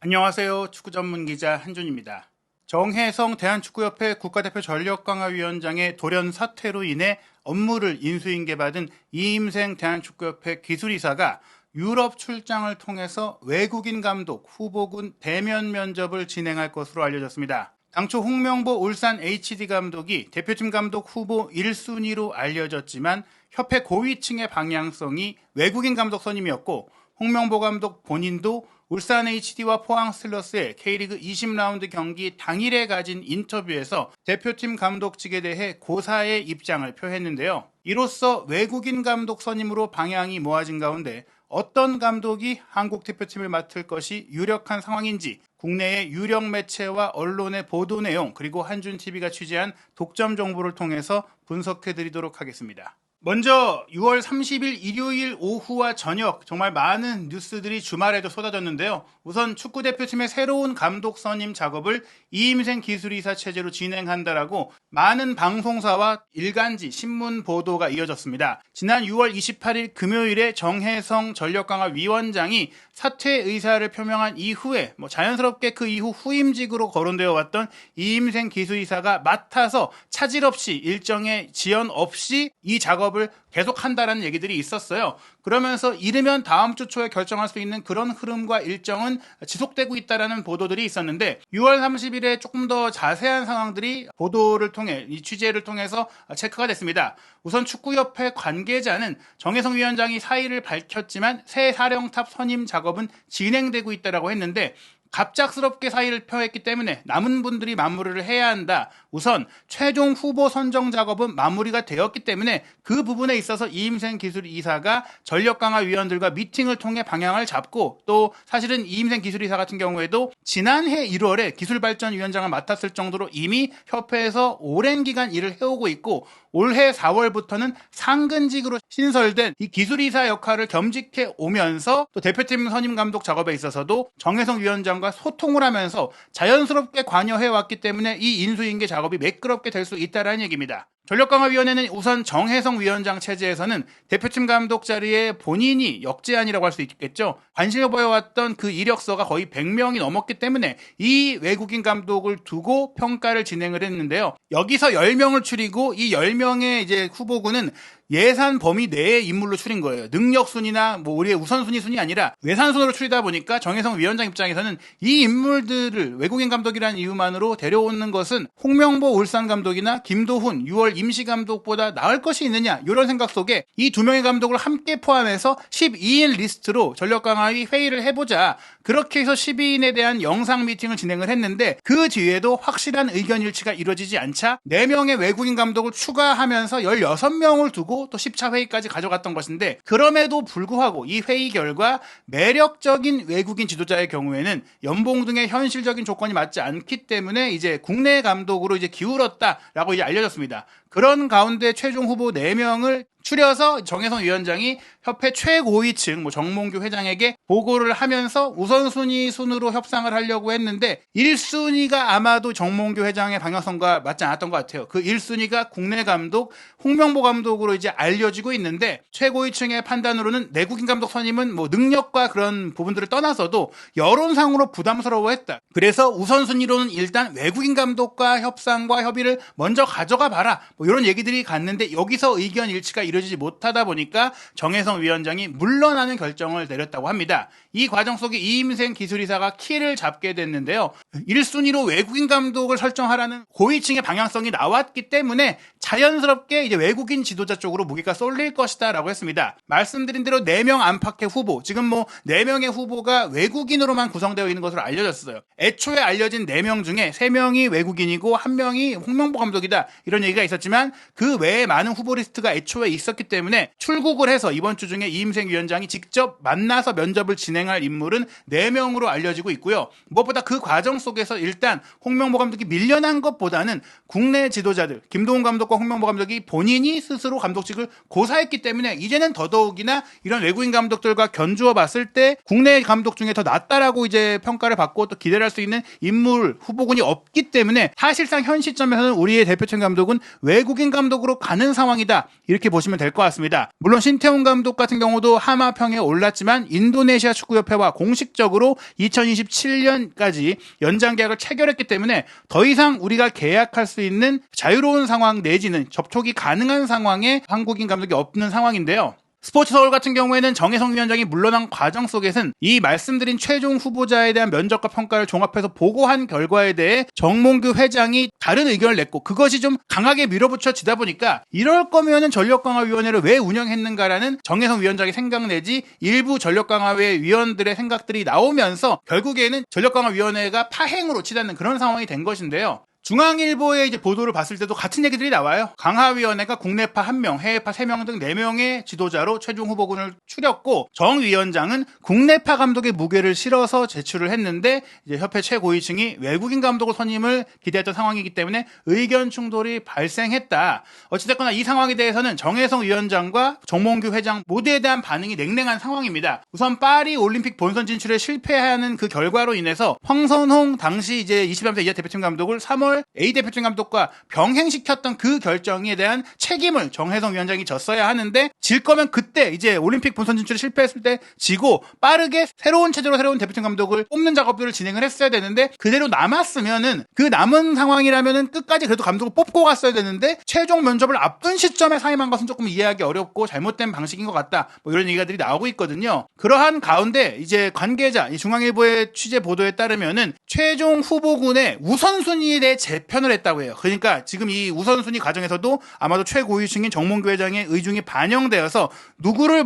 안녕하세요. 축구 전문 기자 한준입니다. 정혜성 대한축구협회 국가대표 전력강화위원장의 돌연 사퇴로 인해 업무를 인수인계받은 이임생 대한축구협회 기술이사가 유럽 출장을 통해서 외국인 감독 후보군 대면 면접을 진행할 것으로 알려졌습니다. 당초 홍명보 울산 HD 감독이 대표팀 감독 후보 1순위로 알려졌지만 협회 고위층의 방향성이 외국인 감독 선임이었고, 홍명보 감독 본인도 울산 HD와 포항 스틸러스의 K리그 20라운드 경기 당일에 가진 인터뷰에서 대표팀 감독직에 대해 고사의 입장을 표했는데요. 이로써 외국인 감독 선임으로 방향이 모아진 가운데 어떤 감독이 한국 대표팀을 맡을 것이 유력한 상황인지 국내의 유력 매체와 언론의 보도 내용, 그리고 한준TV가 취재한 독점 정보를 통해서 분석해드리도록 하겠습니다. 먼저 6월 30일 일요일 오후와 저녁 정말 많은 뉴스들이 주말에도 쏟아졌는데요. 우선 축구대표팀의 새로운 감독 선임 작업을 이임생 기술이사 체제로 진행한다라고 많은 방송사와 일간지, 신문 보도가 이어졌습니다. 지난 6월 28일 금요일에 정혜성 전력강화위원장이 사퇴 의사를 표명한 이후에 자연스럽게 그 이후 후임직으로 거론되어 왔던 이임생 기술이사가 맡아서 차질 없이 일정에 지연 없이 이 작업을 계속한다라는 얘기들이 있었어요. 그러면서 이르면 다음 주 초에 결정할 수 있는 그런 흐름과 일정은 지속되고 있다라는 보도들이 있었는데, 6월 30일에 조금 더 자세한 상황들이 보도를 통해, 이 취재를 통해서 체크가 됐습니다. 우선 축구협회 관계자는 정혜성 위원장이 사의를 밝혔지만 새 사령탑 선임 작업은 진행되고 있다라고 했는데, 갑작스럽게 사의를 표했기 때문에 남은 분들이 마무리를 해야 한다. 우선 최종 후보 선정 작업은 마무리가 되었기 때문에 그 부분에 있어서 이임생 기술이사가 전력강화위원들과 미팅을 통해 방향을 잡고, 또 사실은 이임생 기술이사 같은 경우에도 지난해 1월에 기술발전위원장을 맡았을 정도로 이미 협회에서 오랜 기간 일을 해오고 있고, 올해 4월부터는 상근직으로 신설된 이 기술이사 역할을 겸직해 오면서 또 대표팀 선임 감독 작업에 있어서도 정혜성 위원장과 소통을 하면서 자연스럽게 관여해왔기 때문에 이 인수인계 작업이 매끄럽게 될 수 있다는 얘기입니다. 전력강화위원회는 우선 정혜성 위원장 체제에서는 대표팀 감독 자리에 본인이 역제안이라고 할 수 있겠죠. 관심을 보여왔던 그 이력서가 거의 100명이 넘었기 때문에 이 외국인 감독을 두고 평가를 진행을 했는데요. 여기서 10명을 추리고 이 10명의 이제 후보군은 예산 범위 내의 인물로 추린 거예요. 능력 순위나 우리의 우선순위 순위 아니라 외산순으로 추리다 보니까 정혜성 위원장 입장에서는 이 인물들을 외국인 감독이라는 이유만으로 데려오는 것은 홍명보 울산 감독이나 김도훈 6월 임시 감독보다 나을 것이 있느냐, 이런 생각 속에 이 두 명의 감독을 함께 포함해서 12인 리스트로 전력강화위 회의를 해보자. 그렇게 해서 12인에 대한 영상 미팅을 진행을 했는데, 그 뒤에도 확실한 의견 일치가 이루어지지 않자 4명의 외국인 감독을 추가하면서 16명을 두고 또 10차 회의까지 가져갔던 것인데, 그럼에도 불구하고 이 회의 결과 매력적인 외국인 지도자의 경우에는 연봉 등의 현실적인 조건이 맞지 않기 때문에 이제 국내 감독으로 이제 기울었다라고 이제 알려졌습니다. 그런 가운데 최종 후보 4명을 추려서 정혜성 위원장이 협회 최고위층 정몽규 회장에게 보고를 하면서 우선순위 순으로 협상을 하려고 했는데, 1순위가 아마도 정몽규 회장의 방향성과 맞지 않았던 것 같아요. 그 1순위가 국내 감독 홍명보 감독으로 이제 알려지고 있는데, 최고위층의 판단으로는 내국인 감독 선임은 능력과 그런 부분들을 떠나서도 여론상으로 부담스러워했다. 그래서 우선순위로는 일단 외국인 감독과 협상과 협의를 먼저 가져가 봐라, 이런 얘기들이 갔는데, 여기서 의견 일치가 이루어지지 못하다 보니까 정혜성 위원장이 물러나는 결정을 내렸다고 합니다. 이 과정 속에 이임생 기술이사가 키를 잡게 됐는데요. 1순위로 외국인 감독을 설정하라는 고위층의 방향성이 나왔기 때문에 자연스럽게 이제 외국인 지도자 쪽으로 무게가 쏠릴 것이다 라고 했습니다. 말씀드린 대로 4명 안팎의 후보, 지금 4명의 후보가 외국인으로만 구성되어 있는 것으로 알려졌어요. 애초에 알려진 4명 중에 3명이 외국인이고 1명이 홍명보 감독이다, 이런 얘기가 있었지만 그 외에 많은 후보 리스트가 애초에 있었기 때문에 출국을 해서 이번 주 중에 이임생 위원장이 직접 만나서 면접을 진행할 인물은 4명으로 알려지고 있고요. 무엇보다 그 과정 속에서 일단 홍명보 감독이 밀려난 것보다는 국내 지도자들, 김도훈 감독과 홍명보 감독이 본인이 스스로 감독직을 고사했기 때문에 이제는 더더욱이나 이런 외국인 감독들과 견주어 봤을 때 국내 감독 중에 더 낫다라고 이제 평가를 받고 또 기대를 할 수 있는 인물 후보군이 없기 때문에 사실상 현 시점에서는 우리의 대표팀 감독은 외국인 감독으로 가는 상황이다, 이렇게 보시면 보시면 될 것 같습니다. 물론 신태용 감독 같은 경우도 하마평에 올랐지만 인도네시아 축구협회와 공식적으로 2027년까지 연장 계약을 체결했기 때문에 더 이상 우리가 계약할 수 있는 자유로운 상황 내지는 접촉이 가능한 상황에 한국인 감독이 없는 상황인데요. 스포츠 서울 같은 경우에는 정혜성 위원장이 물러난 과정 속에서는 이 말씀드린 최종 후보자에 대한 면접과 평가를 종합해서 보고한 결과에 대해 정몽규 회장이 다른 의견을 냈고 그것이 좀 강하게 밀어붙여지다 보니까 이럴 거면은 전력강화위원회를 왜 운영했는가라는 정혜성 위원장의 생각 내지 일부 전력강화회 위원들의 생각들이 나오면서 결국에는 전력강화위원회가 파행으로 치닫는 그런 상황이 된 것인데요. 중앙일보의 이제 보도를 봤을 때도 같은 얘기들이 나와요. 강화위원회가 국내파 1명, 해외파 3명 등 4명의 지도자로 최종 후보군을 추렸고 정 위원장은 국내파 감독의 무게를 실어서 제출을 했는데 이제 협회 최고위층이 외국인 감독을 선임을 기대했던 상황이기 때문에 의견 충돌이 발생했다. 어찌됐거나 이 상황에 대해서는 정혜성 위원장과 정몽규 회장 모두에 대한 반응이 냉랭한 상황입니다. 우선 파리 올림픽 본선 진출에 실패하는 그 결과로 인해서 황선홍 당시 이제 23세 이하 대표팀 감독을 3월 A대표팀 감독과 병행시켰던 그 결정에 대한 책임을 정혜성 위원장이 졌어야 하는데 질 거면 그때 이제 올림픽 본선 진출에 실패했을 때 지고 빠르게 새로운 체제로 새로운 대표팀 감독을 뽑는 작업들을 진행을 했어야 되는데 그대로 남았으면은 그 남은 상황이라면은 끝까지 그래도 감독을 뽑고 갔어야 되는데 최종 면접을 앞둔 시점에 사임한 것은 조금 이해하기 어렵고 잘못된 방식인 것 같다. 뭐 이런 얘기들이 나오고 있거든요. 그러한 가운데 이제 관계자 이 중앙일보의 취재 보도에 따르면은 최종 후보군의 우선순위에 대해 재편을 했다고 해요. 그러니까 지금 이 우선순위 과정에서도 아마도 최고위층인 정몽규 회장의 의중이 반영되어서 누구를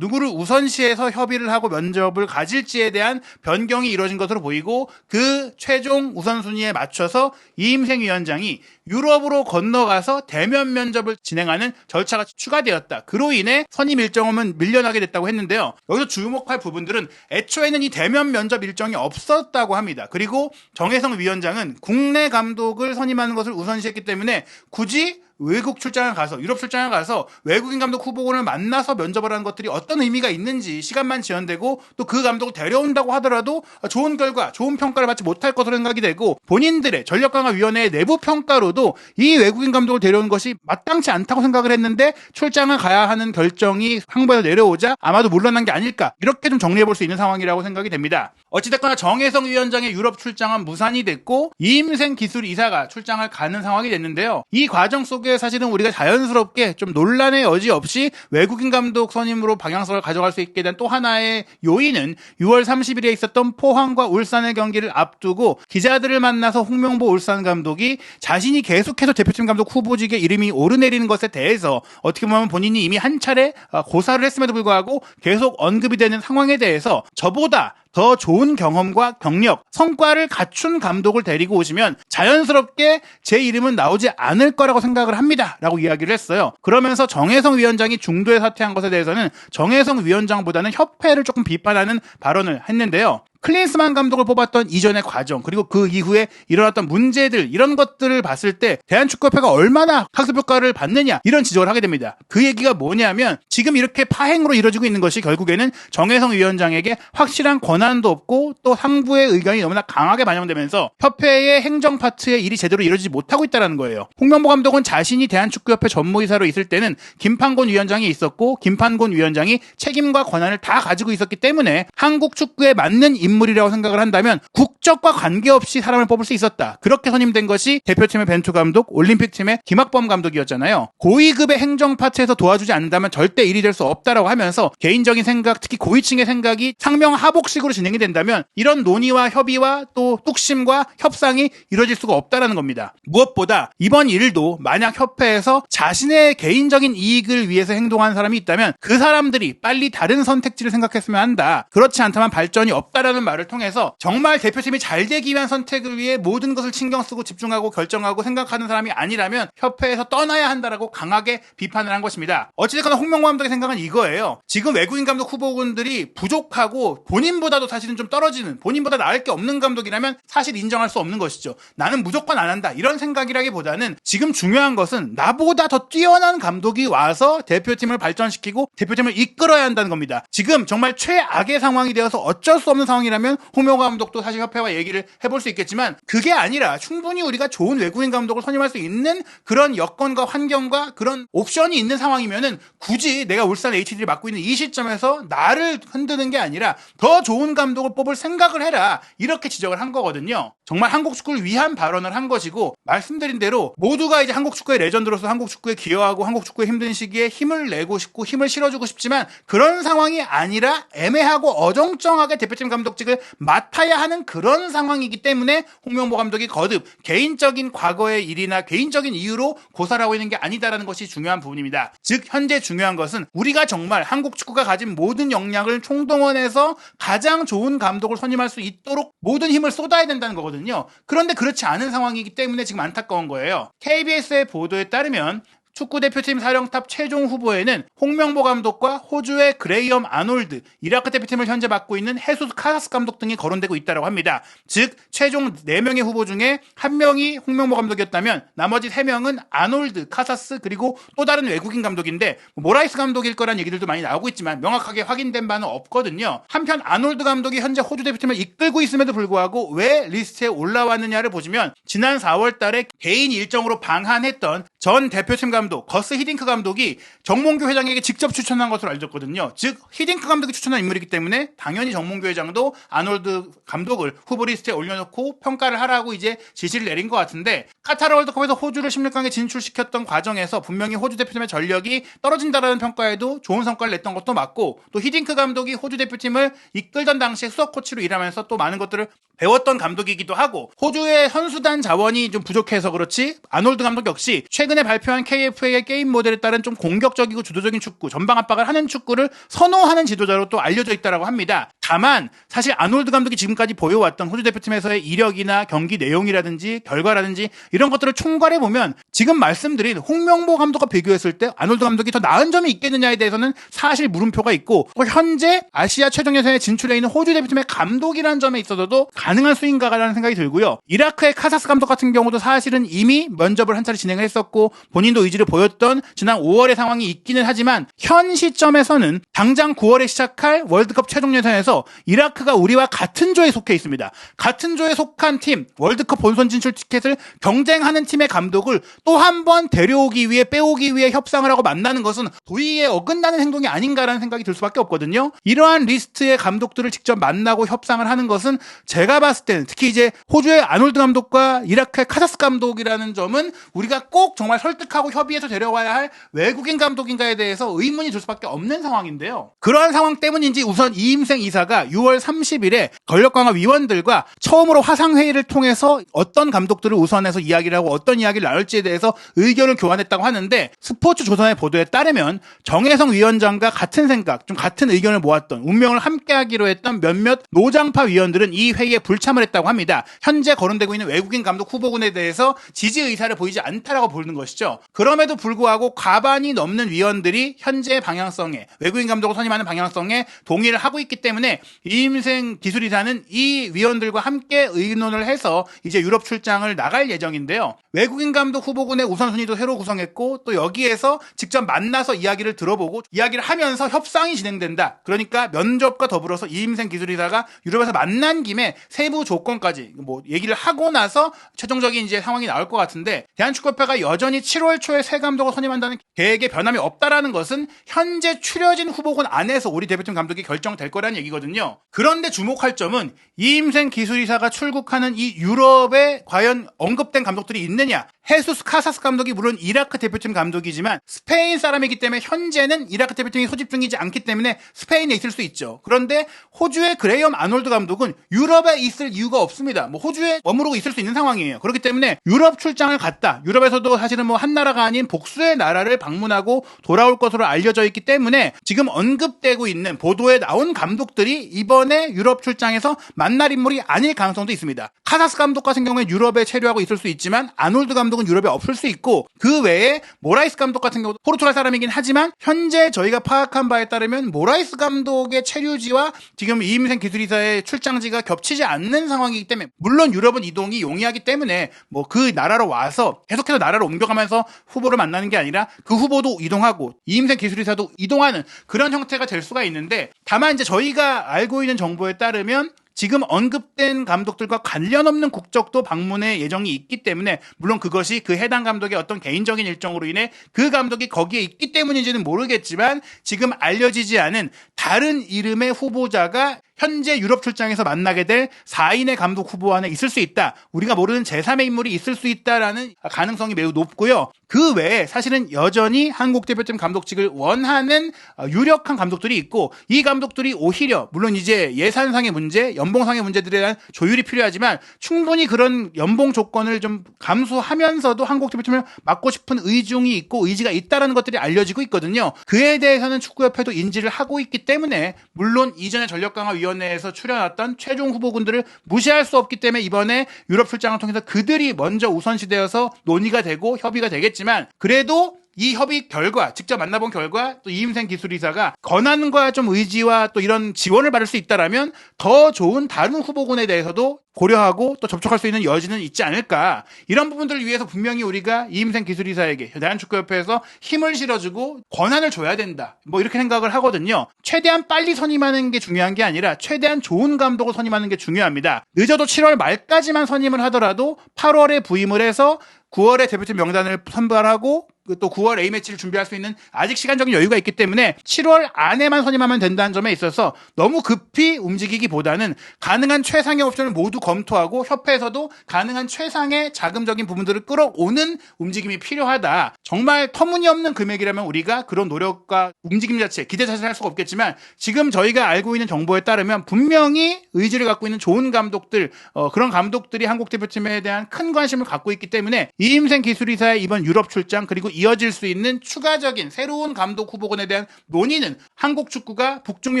우선시해서 협의를 하고 면접을 가질지에 대한 변경이 이루어진 것으로 보이고 그 최종 우선순위에 맞춰서 이임생 위원장이 유럽으로 건너가서 대면 면접을 진행하는 절차가 추가되었다. 그로 인해 선임 일정은 밀려나게 됐다고 했는데요. 여기서 주목할 부분들은 애초에는 이 대면 면접 일정이 없었다고 합니다. 그리고 정혜성 위원장은 국내 감독을 선임하는 것을 우선시했기 때문에 굳이 외국 출장을 가서 유럽 출장을 가서 외국인 감독 후보군을 만나서 면접을 하는 것들이 어떤 의미가 있는지 시간만 지연되고 또 그 감독을 데려온다고 하더라도 좋은 결과 좋은 평가를 받지 못할 것으로 생각이 되고 본인들의 전력강화위원회의 내부 평가로도 이 외국인 감독을 데려온 것이 마땅치 않다고 생각을 했는데 출장을 가야 하는 결정이 항보에서 내려오자 아마도 물러난 게 아닐까 이렇게 좀 정리해 볼 수 있는 상황이라고 생각이 됩니다. 어찌됐거나 정혜성 위원장의 유럽 출장은 무산이 됐고 이임생 기술이사가 출장을 가는 상황이 됐는데요. 이 과정 속에 사실은 우리가 자연스럽게 좀 논란의 여지 없이 외국인 감독 선임으로 방향성을 가져갈 수 있게 된 또 하나의 요인은 6월 30일에 있었던 포항과 울산의 경기를 앞두고 기자들을 만나서 홍명보 울산 감독이 자신이 계속해서 대표팀 감독 후보직에 이름이 오르내리는 것에 대해서 어떻게 보면 본인이 이미 한 차례 고사를 했음에도 불구하고 계속 언급이 되는 상황에 대해서 저보다 더 좋은 경험과 경력, 성과를 갖춘 감독을 데리고 오시면 자연스럽게 제 이름은 나오지 않을 거라고 생각을 합니다. 라고 이야기를 했어요. 그러면서 정혜성 위원장이 중도에 사퇴한 것에 대해서는 정혜성 위원장보다는 협회를 조금 비판하는 발언을 했는데요. 클린스만 감독을 뽑았던 이전의 과정 그리고 그 이후에 일어났던 문제들 이런 것들을 봤을 때 대한축구협회가 얼마나 학습효과를 받느냐 이런 지적을 하게 됩니다. 그 얘기가 뭐냐면 지금 이렇게 파행으로 이루어지고 있는 것이 결국에는 정혜성 위원장에게 확실한 권한도 없고 또 상부의 의견이 너무나 강하게 반영되면서 협회의 행정 파트의 일이 제대로 이루어지지 못하고 있다는 거예요. 홍명보 감독은 자신이 대한축구협회 전무이사로 있을 때는 김판곤 위원장이 있었고 김판곤 위원장이 책임과 권한을 다 가지고 있었기 때문에 한국 축구에 맞는 인물이라고 생각을 한다면 국적과 관계없이 사람을 뽑을 수 있었다. 그렇게 선임된 것이 대표팀의 벤투 감독, 올림픽팀의 김학범 감독이었잖아요. 고위급의 행정 파트에서 도와주지 않는다면 절대 일이 될 수 없다라고 하면서 개인적인 생각, 특히 고위층의 생각이 상명하복식으로 진행이 된다면 이런 논의와 협의와 또 뚝심과 협상이 이루어질 수가 없다라는 겁니다. 무엇보다 이번 일도 만약 협회에서 자신의 개인적인 이익을 위해서 행동한 사람이 있다면 그 사람들이 빨리 다른 선택지를 생각했으면 한다. 그렇지 않다면 발전이 없다라는 말을 통해서 정말 대표팀이 잘 되기 위한 선택을 위해 모든 것을 신경 쓰고 집중하고 결정하고 생각하는 사람이 아니라면 협회에서 떠나야 한다라고 강하게 비판을 한 것입니다. 어찌됐거나 홍명보 감독의 생각은 이거예요. 지금 외국인 감독 후보군들이 부족하고 본인보다도 사실은 좀 떨어지는 본인보다 나을 게 없는 감독이라면 사실 인정할 수 없는 것이죠. 나는 무조건 안 한다 이런 생각이라기보다는 지금 중요한 것은 나보다 더 뛰어난 감독이 와서 대표팀을 발전시키고 대표팀을 이끌어야 한다는 겁니다. 지금 정말 최악의 상황이 되어서 어쩔 수 없는 상황이 상황이라면 홍명보 감독도 사실 협회와 얘기를 해볼 수 있겠지만 그게 아니라 충분히 우리가 좋은 외국인 감독을 선임할 수 있는 그런 여건과 환경과 그런 옵션이 있는 상황이면은 굳이 내가 울산 HD를 맡고 있는 이 시점에서 나를 흔드는 게 아니라 더 좋은 감독을 뽑을 생각을 해라, 이렇게 지적을 한 거거든요. 정말 한국 축구를 위한 발언을 한 것이고, 말씀드린 대로 모두가 이제 한국 축구의 레전드로서 한국 축구에 기여하고 한국 축구의 힘든 시기에 힘을 내고 싶고 힘을 실어주고 싶지만 그런 상황이 아니라 애매하고 어정쩡하게 대표팀 감독직을 맡아야 하는 그런 상황이기 때문에 홍명보 감독이 거듭 개인적인 과거의 일이나 개인적인 이유로 고사를 하고 있는 게 아니다라는 것이 중요한 부분입니다. 즉 현재 중요한 것은 우리가 정말 한국 축구가 가진 모든 역량을 총동원해서 가장 좋은 감독을 선임할 수 있도록 모든 힘을 쏟아야 된다는 거거든요. 그런데 그렇지 않은 상황이기 때문에 지금 안타까운 거예요. KBS의 보도에 따르면 축구대표팀 사령탑 최종 후보에는 홍명보 감독과 호주의 그레이엄 아놀드, 이라크 대표팀을 현재 맡고 있는 헤수스 카사스 감독 등이 거론되고 있다고 합니다. 즉 최종 4명의 후보 중에 1명이 홍명보 감독이었다면 나머지 3명은 아놀드, 카사스 그리고 또 다른 외국인 감독인데 모라이스 감독일 거란 얘기들도 많이 나오고 있지만 명확하게 확인된 바는 없거든요. 한편 아놀드 감독이 현재 호주 대표팀을 이끌고 있음에도 불구하고 왜 리스트에 올라왔느냐를 보시면 지난 4월 달에 개인 일정으로 방한했던 전 대표팀 감독 거스 히딩크 감독이 정몽규 회장에게 직접 추천한 것으로 알려졌거든요. 즉 히딩크 감독이 추천한 인물이기 때문에 당연히 정몽규 회장도 아놀드 감독을 후보 리스트에 올려놓고 평가를 하라고 이제 지시를 내린 것 같은데, 카타르 월드컵에서 호주를 16강에 진출시켰던 과정에서 분명히 호주 대표팀의 전력이 떨어진다라는 평가에도 좋은 성과를 냈던 것도 맞고, 또 히딩크 감독이 호주 대표팀을 이끌던 당시에 수석 코치로 일하면서 또 많은 것들을 배웠던 감독이기도 하고, 호주의 선수단 자원이 좀 부족해서 그렇지 아놀드 감독 역시 최근에 발표한 KFA의 게임 모델에 따른 좀 공격적이고 주도적인 축구, 전방 압박을 하는 축구를 선호하는 지도자로 또 알려져 있다고 합니다. 다만 사실 아놀드 감독이 지금까지 보여왔던 호주 대표팀에서의 이력이나 경기 내용이라든지 결과라든지 이런 것들을 총괄해보면 지금 말씀드린 홍명보 감독과 비교했을 때 아놀드 감독이 더 나은 점이 있겠느냐에 대해서는 사실 물음표가 있고, 현재 아시아 최종 예선에 진출해 있는 호주 대표팀의 감독이라는 점에 있어서도 가능한 수인가라는 생각이 들고요. 이라크의 카사스 감독 같은 경우도 사실은 이미 면접을 한 차례 진행을 했었고 본인도 의지를 보였던 지난 5월의 상황이 있기는 하지만 현 시점에서는 당장 9월에 시작할 월드컵 최종 예선에서 이라크가 우리와 같은 조에 속해 있습니다. 같은 조에 속한 팀, 월드컵 본선 진출 티켓을 경쟁하는 팀의 감독을 또 한 번 데려오기 위해 빼오기 위해 협상을 하고 만나는 것은 도의에 어긋나는 행동이 아닌가라는 생각이 들 수밖에 없거든요. 이러한 리스트의 감독들을 직접 만나고 협상을 하는 것은 제가 봤을 때는 특히 이제 호주의 아놀드 감독과 이라크의 카사스 감독이라는 점은 우리가 꼭 정말 설득하고 협의해서 데려와야 할 외국인 감독인가에 대해서 의문이 들 수밖에 없는 상황인데요. 그러한 상황 때문인지 우선 이임생 이사가 6월 30일에 권력강화 위원들과 처음으로 화상회의를 통해서 어떤 감독들을 우선해서 이야기를 하고 어떤 이야기를 나눌지에 대해서 의견을 교환했다고 하는데, 스포츠조선의 보도에 따르면 정혜성 위원장과 같은 생각, 좀 같은 의견을 모았던, 운명을 함께하기로 했던 몇몇 노장파 위원들은 이 회의에 불참을 했다고 합니다. 현재 거론되고 있는 외국인 감독 후보군에 대해서 지지 의사를 보이지 않다라고 보는 것이죠. 그럼에도 불구하고 과반이 넘는 위원들이 현재 방향성에, 외국인 감독을 선임하는 방향성에 동의를 하고 있기 때문에 이임생 기술이사는 이 위원들과 함께 의논을 해서 이제 유럽 출장을 나갈 예정인데요. 외국인 감독 후보군의 우선순위도 새로 구성했고 또 여기에서 직접 만나서 이야기를 들어보고 이야기를 하면서 협상이 진행된다. 그러니까 면접과 더불어서 이임생 기술이사가 유럽에서 만난 김에 세부 조건까지 뭐 얘기를 하고 나서 최종적인 이제 상황이 나올 것 같은데, 대한축구협회가 여전히 7월 초에 새 감독을 선임한다는 계획에 변함이 없다라는 것은 현재 추려진 후보군 안에서 우리 대표팀 감독이 결정될 거라는 얘기거든요. 그런데 주목할 점은 이임생 기술이사가 출국하는 이 유럽에 과연 언급된 감독들이 있느냐. 헤수스 카사스 감독이 물론 이라크 대표팀 감독이지만 스페인 사람이기 때문에 현재는 이라크 대표팀이 소집 중이지 않기 때문에 스페인에 있을 수 있죠. 그런데 호주의 그레이엄 아놀드 감독은 유럽에 있을 이유가 없습니다. 뭐 호주에 머무르고 있을 수 있는 상황이에요. 그렇기 때문에 유럽 출장을 갔다. 유럽에서도 사실은 뭐 한 나라가 아닌 복수의 나라를 방문하고 돌아올 것으로 알려져 있기 때문에 지금 언급되고 있는 보도에 나온 감독들이 이번에 유럽 출장에서 만날 인물이 아닐 가능성도 있습니다. 카사스 감독 같은 경우에 유럽에 체류하고 있을 수 있지만 아놀드 감독은 유럽에 없을 수 있고, 그 외에 모라이스 감독 같은 경우도 포르투갈 사람이긴 하지만 현재 저희가 파악한 바에 따르면 모라이스 감독의 체류지와 지금 이임생 기술이사의 출장지가 겹치지 않는 상황이기 때문에, 물론 유럽은 이동이 용이하기 때문에 뭐 그 나라로 와서 계속해서 나라를 옮겨가면서 후보를 만나는 게 아니라 그 후보도 이동하고 이임생 기술이사도 이동하는 그런 형태가 될 수가 있는데, 다만 이제 저희가 알고 있는 정보에 따르면 지금 언급된 감독들과 관련 없는 국적도 방문의 예정이 있기 때문에 물론 그것이 그 해당 감독의 어떤 개인적인 일정으로 인해 그 감독이 거기에 있기 때문인지는 모르겠지만 지금 알려지지 않은 다른 이름의 후보자가 현재 유럽 출장에서 만나게 될 4인의 감독 후보 안에 있을 수 있다. 우리가 모르는 제3의 인물이 있을 수 있다라는 가능성이 매우 높고요. 그 외에 사실은 여전히 한국 대표팀 감독직을 원하는 유력한 감독들이 있고 이 감독들이 오히려 물론 이제 예산상의 문제, 연봉상의 문제들에 대한 조율이 필요하지만 충분히 그런 연봉 조건을 좀 감수하면서도 한국 대표팀을 맡고 싶은 의중이 있고 의지가 있다라는 것들이 알려지고 있거든요. 그에 대해서는 축구협회도 인지를 하고 있기 때문에 물론 이전에 전력강화위원회에서 출연했던 최종 후보군들을 무시할 수 없기 때문에 이번에 유럽 출장을 통해서 그들이 먼저 우선시되어서 논의가 되고 협의가 되겠지만 그래도 이 협의 결과, 직접 만나본 결과 또 이임생 기술이사가 권한과 좀 의지와 또 이런 지원을 받을 수 있다라면 더 좋은 다른 후보군에 대해서도 고려하고 또 접촉할 수 있는 여지는 있지 않을까. 이런 부분들을 위해서 분명히 우리가 이임생 기술이사에게 대한축구협회에서 힘을 실어주고 권한을 줘야 된다. 뭐 이렇게 생각을 하거든요. 최대한 빨리 선임하는 게 중요한 게 아니라 최대한 좋은 감독을 선임하는 게 중요합니다. 늦어도 7월 말까지만 선임을 하더라도 8월에 부임을 해서 9월에 대표팀 명단을 선발하고 또 9월 A매치를 준비할 수 있는 아직 시간적인 여유가 있기 때문에 7월 안에만 선임하면 된다는 점에 있어서 너무 급히 움직이기보다는 가능한 최상의 옵션을 모두 검토하고 협회에서도 가능한 최상의 자금적인 부분들을 끌어오는 움직임이 필요하다. 정말 터무니없는 금액이라면 우리가 그런 노력과 움직임 자체, 기대 자체를 할 수가 없겠지만 지금 저희가 알고 있는 정보에 따르면 분명히 의지를 갖고 있는 좋은 감독들, 그런 감독들이 한국 대표팀에 대한 큰 관심을 갖고 있기 때문에 이임생 기술이사의 이번 유럽 출장 그리고 이어질 수 있는 추가적인 새로운 감독 후보군에 대한 논의는 한국 축구가 북중미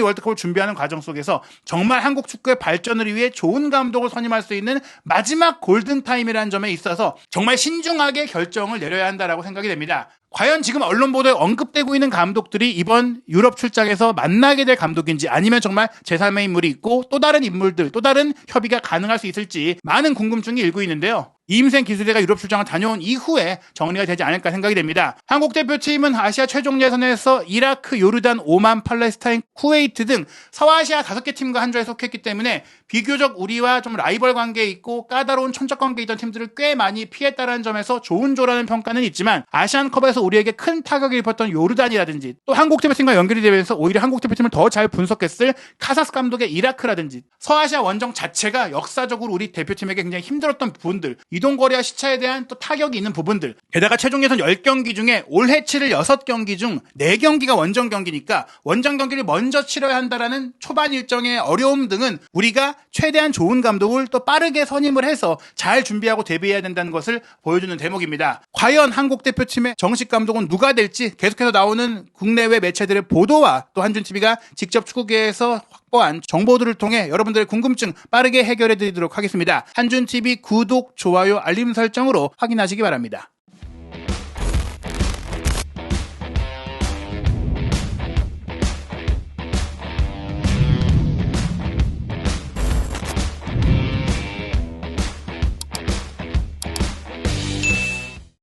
월드컵을 준비하는 과정 속에서 정말 한국 축구의 발전을 위해 좋은 감독을 선임할 수 있는 마지막 골든타임이라는 점에 있어서 정말 신중하게 결정을 내려야 한다라고 생각이 됩니다. 과연 지금 언론 보도에 언급되고 있는 감독들이 이번 유럽 출장에서 만나게 될 감독인지 아니면 정말 제3의 인물이 있고 또 다른 인물들, 또 다른 협의가 가능할 수 있을지 많은 궁금증이 일고 있는데요. 이임생 기술이사가 유럽 출장을 다녀온 이후에 정리가 되지 않을까 생각이 됩니다. 한국 대표팀은 아시아 최종 예선에서 이라크, 요르단, 오만, 팔레스타인, 쿠웨이트 등 서아시아 5개 팀과 한 조에 속했기 때문에 비교적 우리와 좀 라이벌 관계에 있고 까다로운 천적 관계에 있던 팀들을 꽤 많이 피했다는 점에서 좋은 조라는 평가는 있지만 아시안컵에서 우리에게 큰 타격을 입혔던 요르단이라든지 또 한국 대표팀과 연결이 되면서 오히려 한국 대표팀을 더 잘 분석했을 카사스 감독의 이라크라든지 서아시아 원정 자체가 역사적으로 우리 대표팀에게 굉장히 힘들었던 부분들, 이동거리와 시차에 대한 또 타격이 있는 부분들, 게다가 최종 예선 10경기 중에 올해 치를 6경기 중 4경기가 원정 경기니까 원정 경기를 먼저 치러야 한다라는 초반 일정의 어려움 등은 우리가 최대한 좋은 감독을 또 빠르게 선임을 해서 잘 준비하고 대비해야 된다는 것을 보여주는 대목입니다. 과연 한국 대표팀의 정식 감독은 누가 될지 계속해서 나오는 국내외 매체들의 보도와 또 한준TV가 직접 축구계에서 확보한 정보들을 통해 여러분들의 궁금증 빠르게 해결해 드리도록 하겠습니다. 한준TV 구독, 좋아요, 알림 설정으로 확인하시기 바랍니다.